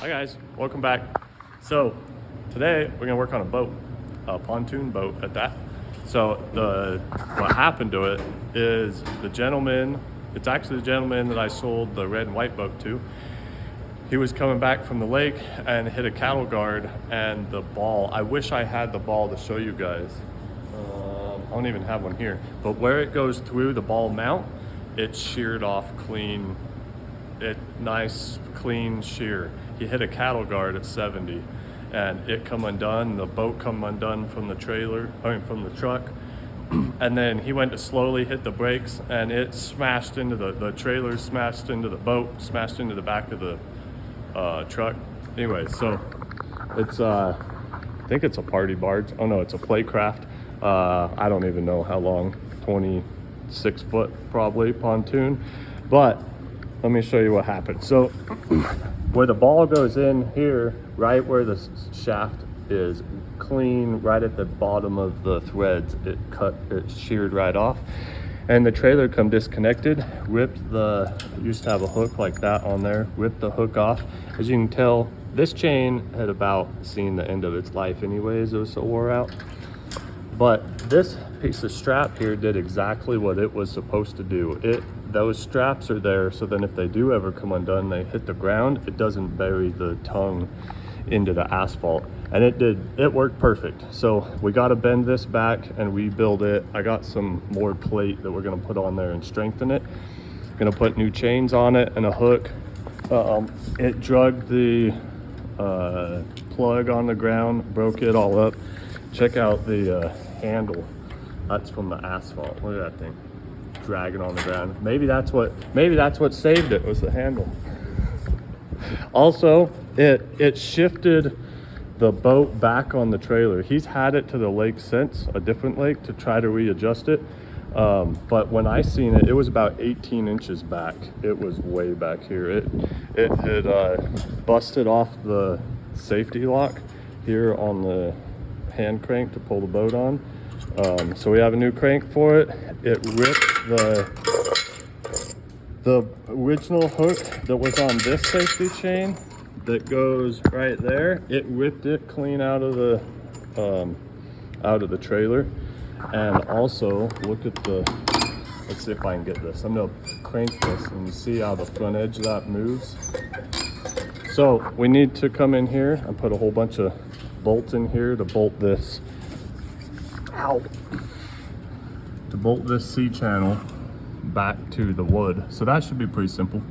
Hi guys, welcome back. So today we're gonna work on a boat, a pontoon boat at that. So what happened to it is it's actually the gentleman that I sold the red and white boat to. He was coming back from the lake and hit a cattle guard, and the ball, I wish I had the ball to show you guys. I don't even have one here, but where it goes through the ball mount, it's sheared off clean. Nice clean shear. He hit a cattle guard at 70 and it come undone, the boat come undone from the from the truck. And then he went to slowly hit the brakes and it smashed into the trailer, smashed into the boat, smashed into the back of the truck. Anyway, so it's I think it's a party barge. Oh no, it's a playcraft. I don't even know how long, 26 foot probably pontoon. But let me show you what happened. So where the ball goes in here, right where the shaft is clean, right at the bottom of the threads, it sheared right off. And the trailer come disconnected, used to have a hook like that on there, ripped the hook off. As you can tell, this chain had about seen the end of its life anyways, it was so wore out. But this piece of strap here did exactly what it was supposed to do. Those straps are there so then if they do ever come undone, they hit the ground, it doesn't bury the tongue into the asphalt. And it worked perfect. So we got to bend this back and rebuild it. I got some more plate that we're going to put on there and strengthen it. Going to put new chains on it and a hook. It drugged the plug on the ground, broke it all up. Check out the handle. That's from the asphalt. Look at that thing dragging on the ground. Maybe that's what saved it, was the handle. Also, it shifted the boat back on the trailer. He's had it to the lake since, a different lake, to try to readjust it. But when I seen it, it was about 18 inches back. It was way back here. It had busted off the safety lock here on the hand crank to pull the boat on. So we have a new crank for it. It ripped the original hook that was on this safety chain that goes right there. It ripped it clean out of the trailer. And also look at let's see if I can get this. I'm gonna crank this and you see how the front edge of that moves. So we need to come in here and put a whole bunch of bolts in here to bolt this C-channel back to the wood. So that should be pretty simple.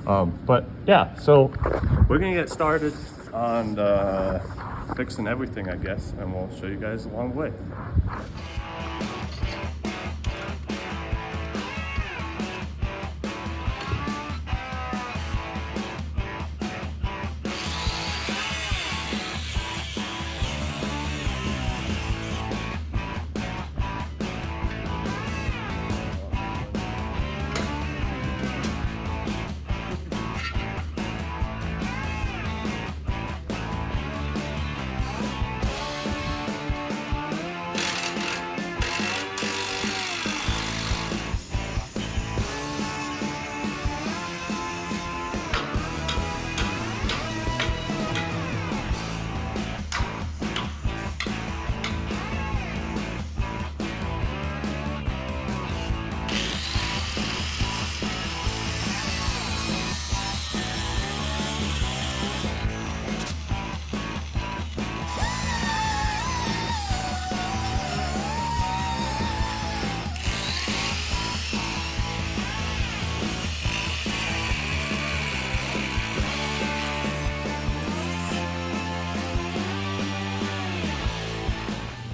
But yeah, so we're gonna get started on fixing everything, I guess, and we'll show you guys along the way.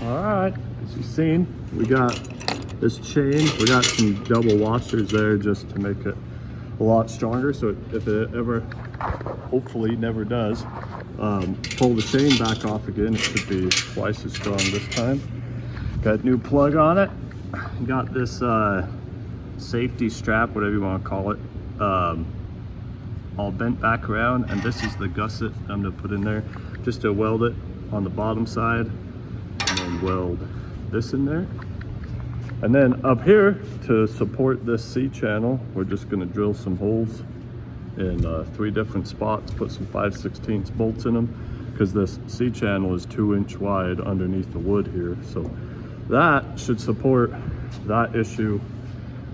All right, as you've seen, we got this chain. We got some double washers there just to make it a lot stronger. So if it ever, hopefully never does, pull the chain back off again, it should be twice as strong this time. Got a new plug on it. Got this safety strap, whatever you want to call it, all bent back around. And this is the gusset I'm gonna put in there just to weld it on the bottom side. And then weld this in there. And then up here to support this C channel, we're just going to drill some holes in 3 different spots, put some 5/16 bolts in them because this C-channel is 2-inch wide underneath the wood here. So that should support that issue,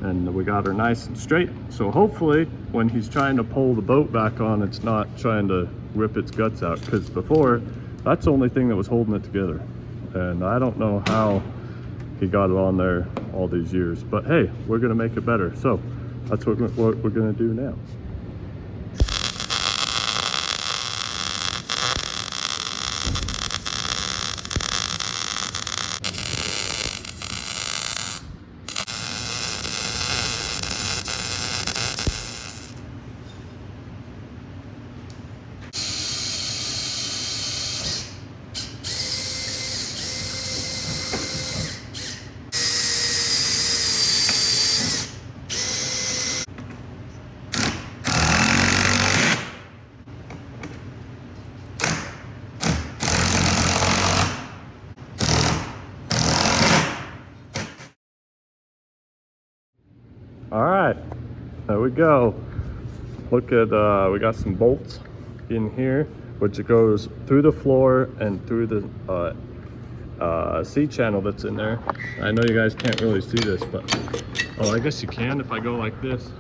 and we got her nice and straight. So hopefully when he's trying to pull the boat back on, it's not trying to rip its guts out, because before, that's the only thing that was holding it together. And I don't know how he got it on there all these years, but hey, we're gonna make it better. So that's what we're gonna do now. All right, there we go. Look at, we got some bolts in here, which it goes through the floor and through the C-channel that's in there. I know you guys can't really see this, but, oh, I guess you can if I go like this.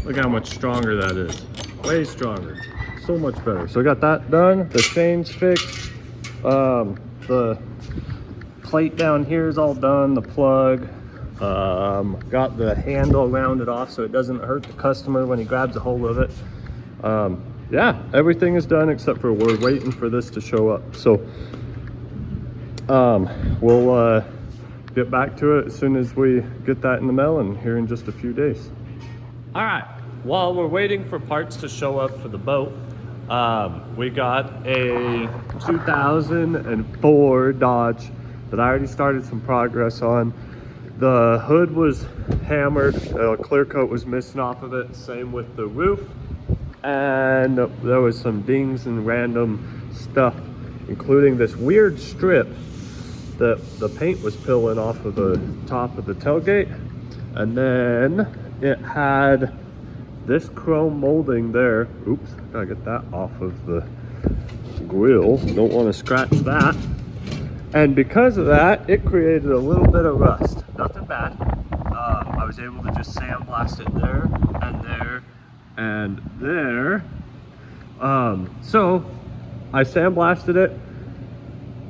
Look how much stronger that is. Way stronger, so much better. So I got that done, the chain's fixed, the plate down here is all done, the plug. Got the handle rounded off so it doesn't hurt the customer when he grabs a hold of it. Yeah, everything is done except for we're waiting for this to show up. So we'll get back to it as soon as we get that in the mail, and here in just a few days. All right, while we're waiting for parts to show up for the boat, we got a 2004 Dodge that I already started some progress on. The hood was hammered, clear coat was missing off of it, same with the roof, and there was some dings and random stuff, including this weird strip that the paint was peeling off of the top of the tailgate, and then it had this chrome molding there. Oops, gotta get that off of the grill, don't want to scratch that. And because of that, it created a little bit of rust. Nothing bad. I was able to just sandblast it there and there and there. So I sandblasted it,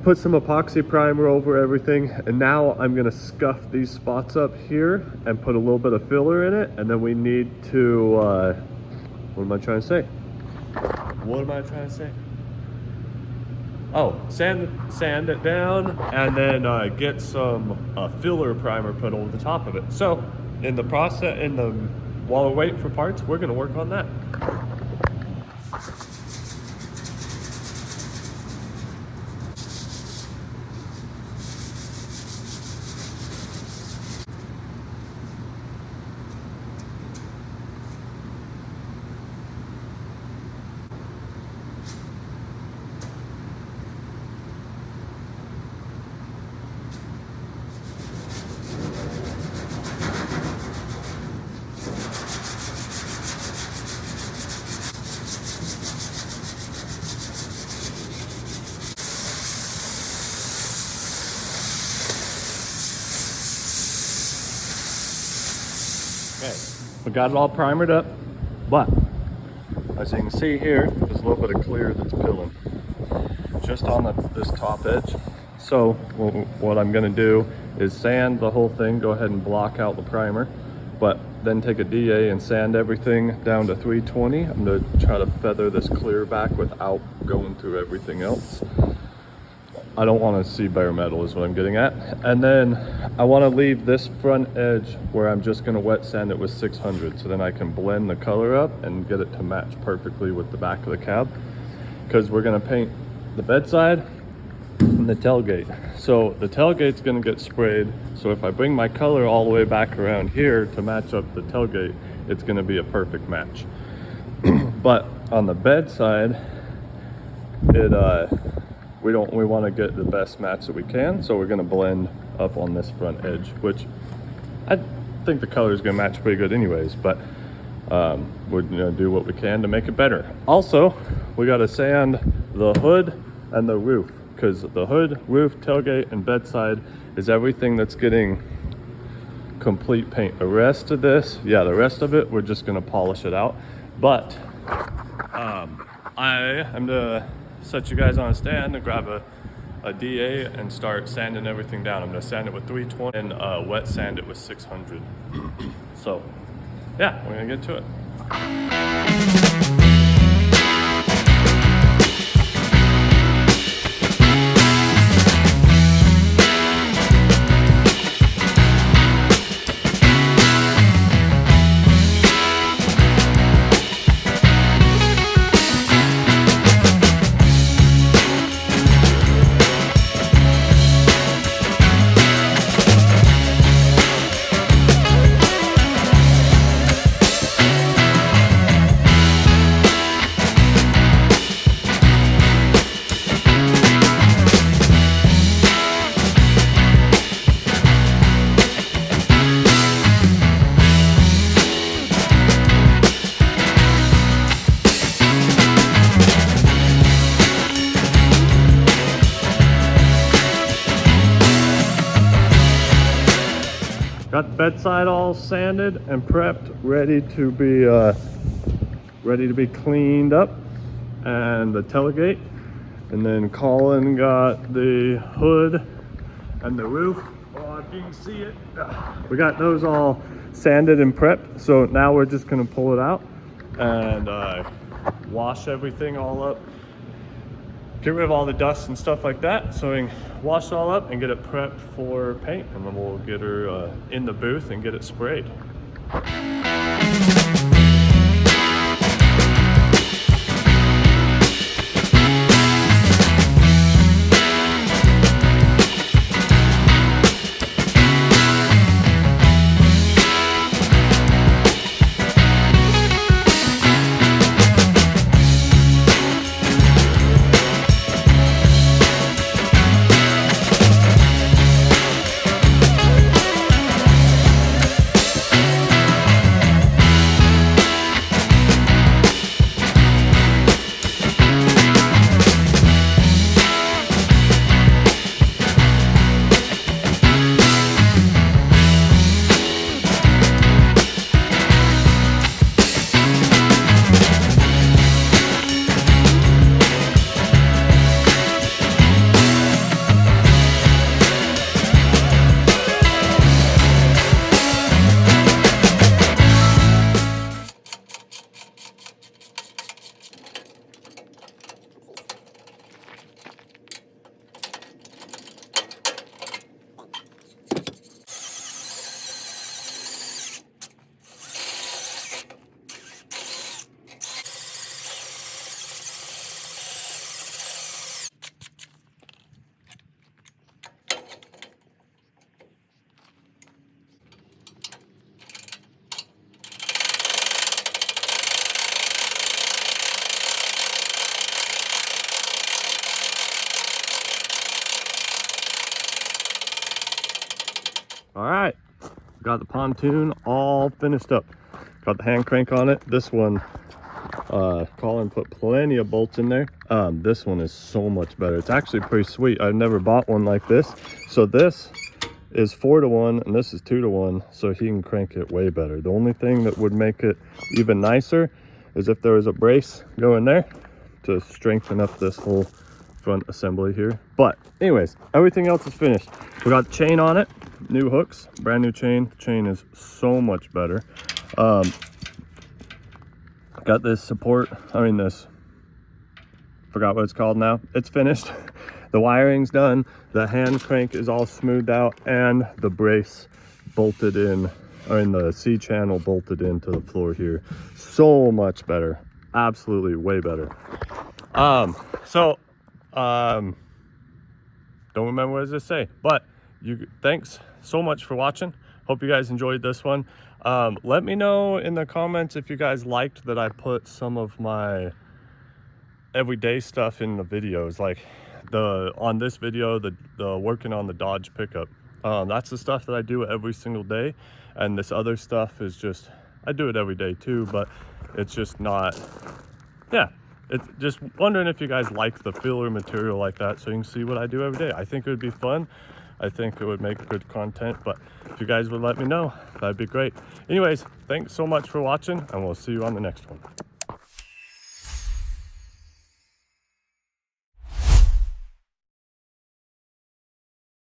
put some epoxy primer over everything, and now I'm gonna scuff these spots up here and put a little bit of filler in it, and then we need to, what am I trying to say? What am I trying to say? Oh, sand it down, and then get some filler primer put over the top of it. So in the process, while we're waiting for parts, we're gonna work on that. Okay, we got it all primered up, but as you can see here, there's a little bit of clear that's peeling just on this top edge. So what I'm gonna do is sand the whole thing, go ahead and block out the primer, but then take a DA and sand everything down to 320. I'm gonna try to feather this clear back without going through everything else. I don't want to see bare metal is what I'm getting at. And then I want to leave this front edge where I'm just going to wet sand it with 600, so then I can blend the color up and get it to match perfectly with the back of the cab, because we're going to paint the bedside and the tailgate. So the tailgate's going to get sprayed, so if I bring my color all the way back around here to match up the tailgate, it's going to be a perfect match. But on the bedside, we want to get the best match that we can, so we're going to blend up on this front edge, which I think the color is going to match pretty good anyways. But we're gonna do what we can to make it better. Also, we got to sand the hood and the roof, because the hood, roof, tailgate, and bedside is everything that's getting complete paint. The rest of this, yeah, the rest of it, we're just gonna polish it out. But I am gonna set you guys on a stand and grab a DA and start sanding everything down. I'm gonna sand it with 320 and wet sand it with 600. So yeah, we're gonna get to it. Got the bedside all sanded and prepped, ready to be cleaned up, and the tailgate. And then Colin got the hood and the roof. Oh, if you can see it, we got those all sanded and prepped. So now we're just gonna pull it out and wash everything all up. Get rid of all the dust and stuff like that, so we can wash it all up and get it prepped for paint, and then we'll get her in the booth and get it sprayed. All right, got the pontoon all finished up. Got the hand crank on it. This one, Colin put plenty of bolts in there. This one is so much better. It's actually pretty sweet. I've never bought one like this. So this is 4-to-1 and this is 2-to-1, so he can crank it way better. The only thing that would make it even nicer is if there was a brace going there to strengthen up this whole front assembly here. But anyways, everything else is finished. We got the chain on it, new hooks, brand new chain. The chain is so much better. Got this support, this, forgot what it's called now. It's finished. The wiring's done, the hand crank is all smoothed out, and the brace bolted in, the C channel bolted into the floor here. So much better, absolutely way better. Don't remember what I was gonna say, but thanks so much for watching. Hope you guys enjoyed this one. Let me know in the comments if you guys liked that I put some of my everyday stuff in the videos, like on this video, the working on the Dodge pickup. That's the stuff that I do every single day, and this other stuff is just I do it every day too, but it's just not, yeah. It's just wondering if you guys like the filler material like that, so you can see what I do every day. I think it would be fun. I think it would make good content, but if you guys would let me know, that'd be great. Anyways, thanks so much for watching, and we'll see you on the next one.